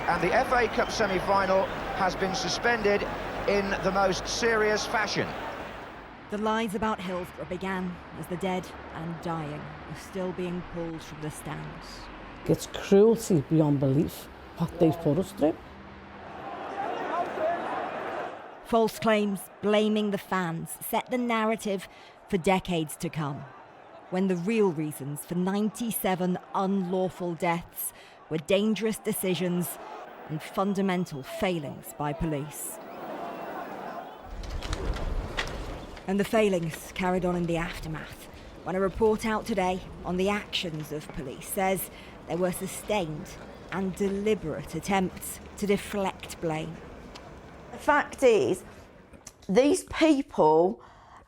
and the FA Cup semi-final has been suspended in the most serious fashion. The lies about Hillsborough began as the dead and dying were still being pulled from the stands. It's cruelty beyond belief what they've put us through. False claims blaming the fans set the narrative for decades to come, when the real reasons for 97 unlawful deaths were dangerous decisions and fundamental failings by police. And the failings carried on in the aftermath, when a report out today on the actions of police says there were sustained and deliberate attempts to deflect blame. The fact is, these people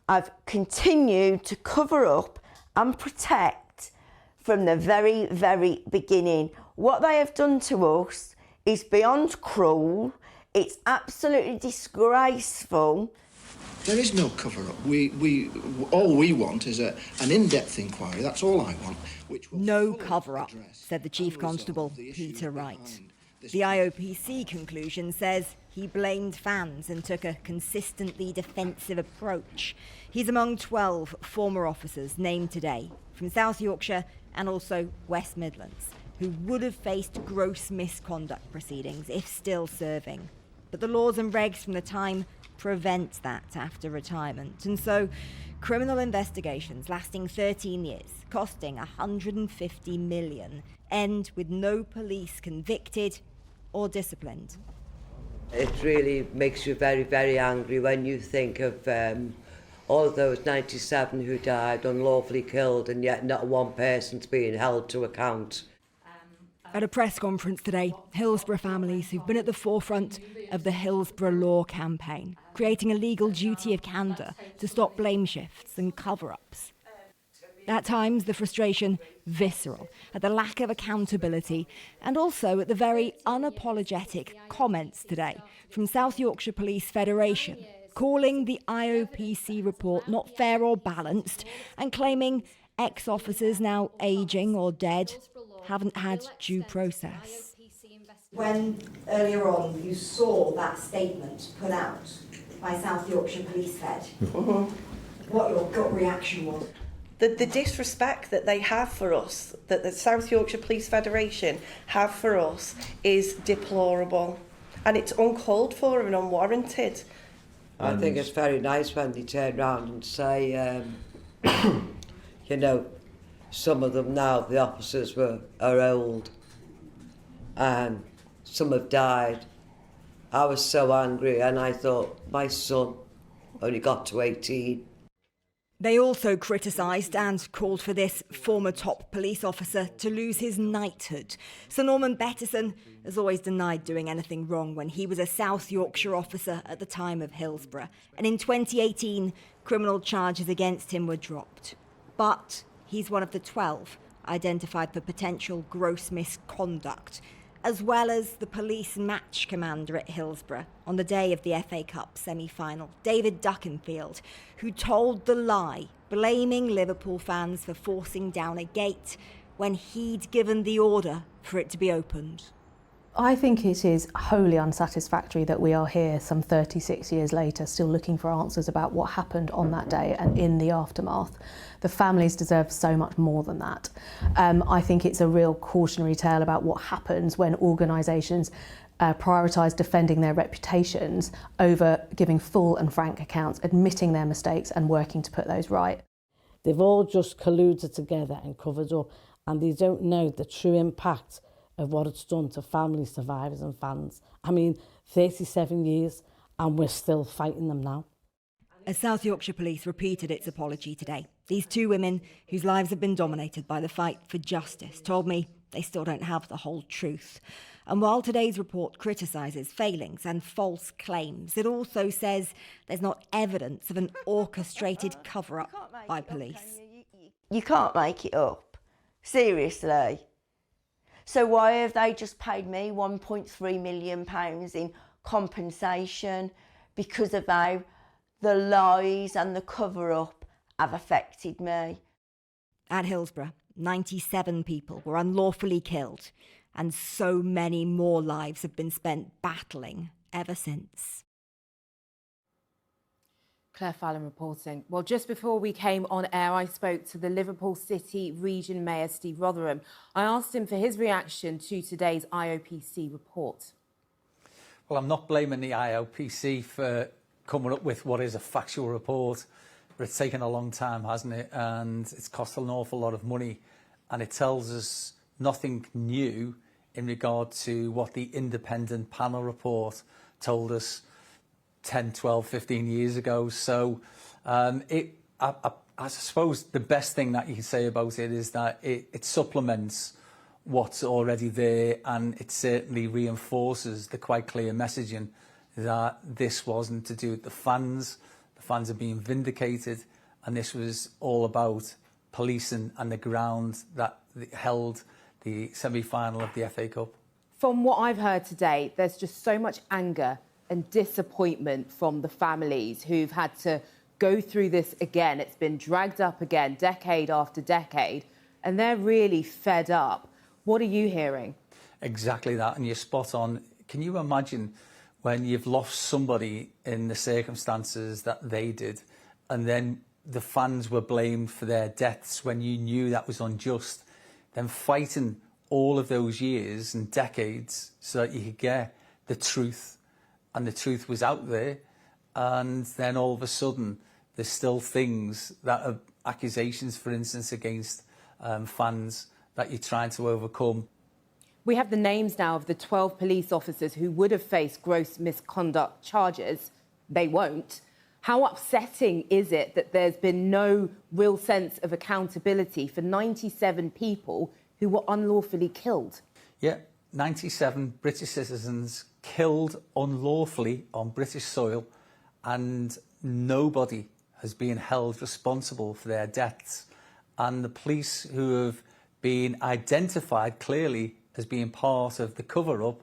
have continued to cover up and protect from the very, very beginning. What they have done to us is beyond cruel. It's absolutely disgraceful. There is no cover-up. All we want is an in-depth inquiry. That's all I want. Which will no cover-up, said the Chief Constable, Peter Wright. The IOPC conclusion says he blamed fans and took a consistently defensive approach. He's among 12 former officers named today from South Yorkshire and also West Midlands, who would have faced gross misconduct proceedings if still serving. But the laws and regs from the time prevent that after retirement. And so criminal investigations lasting 13 years, costing 150 million, end with no police convicted or disciplined. It really makes you very, very angry when you think of all of those 97 who died unlawfully killed, and yet not one person's being held to account. At a press conference today, Hillsborough families who've been at the forefront of the Hillsborough Law campaign, creating a legal duty of candour to stop blame shifts and cover-ups. At times, the frustration visceral at the lack of accountability and also at the very unapologetic comments today from South Yorkshire Police Federation, calling the IOPC report not fair or balanced and claiming ex-officers now ageing or dead haven't had due process. When earlier on you saw that statement put out by South Yorkshire Police Fed, what your gut reaction was? The disrespect that they have for us, that the South Yorkshire Police Federation have for us, is deplorable, and it's uncalled for and unwarranted. I think it's very nice when they turn around and say, you know, some of them now, the officers are old, and some have died. I was so angry, and I thought, my son only got to 18. They also criticised and called for this former top police officer to lose his knighthood. Sir Norman Bettison has always denied doing anything wrong when he was a South Yorkshire officer at the time of Hillsborough. And in 2018, criminal charges against him were dropped. But he's one of the 12 identified for potential gross misconduct, as well as the police match commander at Hillsborough on the day of the FA Cup semi-final, David Duckenfield, who told the lie, blaming Liverpool fans for forcing down a gate when he'd given the order for it to be opened. I think it is wholly unsatisfactory that we are here some 36 years later still looking for answers about what happened on that day and in the aftermath. The families deserve so much more than that. I think it's a real cautionary tale about what happens when organisations prioritise defending their reputations over giving full and frank accounts, admitting their mistakes and working to put those right. They've all just colluded together and covered up, and they don't know the true impact of what it's done to families, survivors and fans. I mean, 37 years and we're still fighting them now. As South Yorkshire Police repeated its apology today, these two women whose lives have been dominated by the fight for justice told me they still don't have the whole truth. And while today's report criticises failings and false claims, it also says there's not evidence of an orchestrated cover-up by police. You can't make it up. Seriously. So why have they just paid me £1.3 million in compensation because of how the lies and the cover-up have affected me? At Hillsborough, 97 people were unlawfully killed, And so many more lives have been spent battling ever since. Claire Fallon reporting. Well, just before we came on air, I spoke to the Liverpool City Region Mayor, Steve Rotherham. I asked him for his reaction to today's IOPC report. Well, I'm not blaming the IOPC for coming up with what is a factual report, but it's taken a long time, hasn't it? And it's cost an awful lot of money, and it tells us nothing new in regard to what the independent panel report told us 10, 12, 15 years ago. So I suppose the best thing that you can say about it is that it supplements what's already there, and it certainly reinforces the quite clear messaging that this wasn't to do with the fans. The fans are being vindicated, and this was all about policing and the ground that held the semi-final of the FA Cup. From what I've heard today, there's just so much anger and disappointment from the families who've had to go through this again. It's been dragged up again, decade after decade, and they're really fed up. What are you hearing? Exactly that, and you're spot on. Can you imagine when you've lost somebody in the circumstances that they did, and then the fans were blamed for their deaths when you knew that was unjust, then fighting all of those years and decades so that you could get the truth, and the truth was out there, and then all of a sudden there's still things that are accusations, for instance, against fans that you're trying to overcome. We have the names now of the 12 police officers who would have faced gross misconduct charges. They won't. How upsetting is it that there's been no real sense of accountability for 97 people who were unlawfully killed? Yeah, 97 British citizens killed unlawfully on British soil, and nobody has been held responsible for their deaths. And the police who have been identified clearly as being part of the cover-up.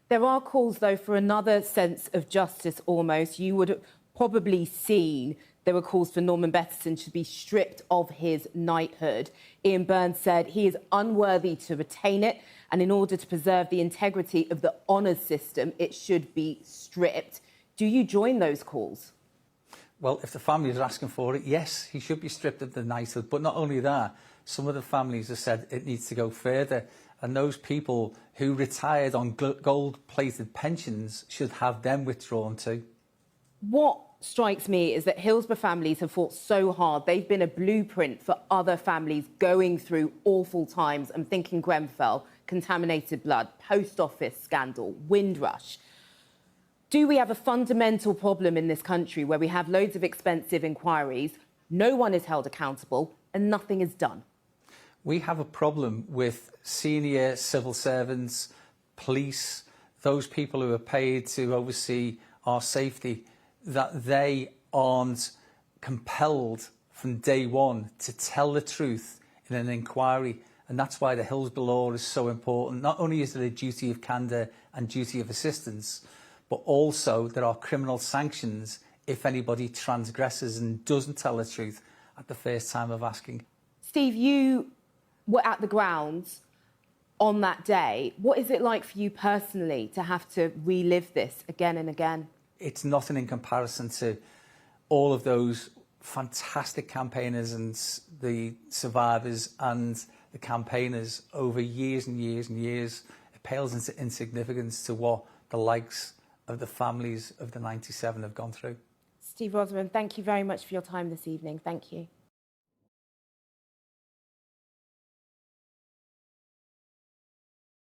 There are calls, though, for another sense of justice almost. You would have probably seen there were calls for Norman Bettison to be stripped of his knighthood. Ian Burns said he is unworthy to retain it, and in order to preserve the integrity of the honours system, it should be stripped. Do you join those calls? Well, if the family is asking for it, yes, he should be stripped of the knighthood. But not only that, some of the families have said it needs to go further, and those people who retired on gold-plated pensions should have them withdrawn too. What strikes me is that Hillsborough families have fought so hard. They've been a blueprint for other families going through awful times. I'm thinking Grenfell, contaminated blood, post office scandal, Windrush. Do we have a fundamental problem in this country where we have loads of expensive inquiries, no one is held accountable, and nothing is done? We have a problem with senior civil servants, police, those people who are paid to oversee our safety, that they aren't compelled from day one to tell the truth in an inquiry. And that's why the Hillsborough law is so important. Not only is there a duty of candour and duty of assistance, but also there are criminal sanctions if anybody transgresses and doesn't tell the truth at the first time of asking. Steve, you were at the grounds on that day. What is it like for you personally to have to relive this again and again? It's nothing in comparison to all of those fantastic campaigners and the survivors and the campaigners over years and years and years. It pales into insignificance to what the likes of the families of the 97 have gone through. Steve Rotherham, thank you very much for your time this evening. Thank you.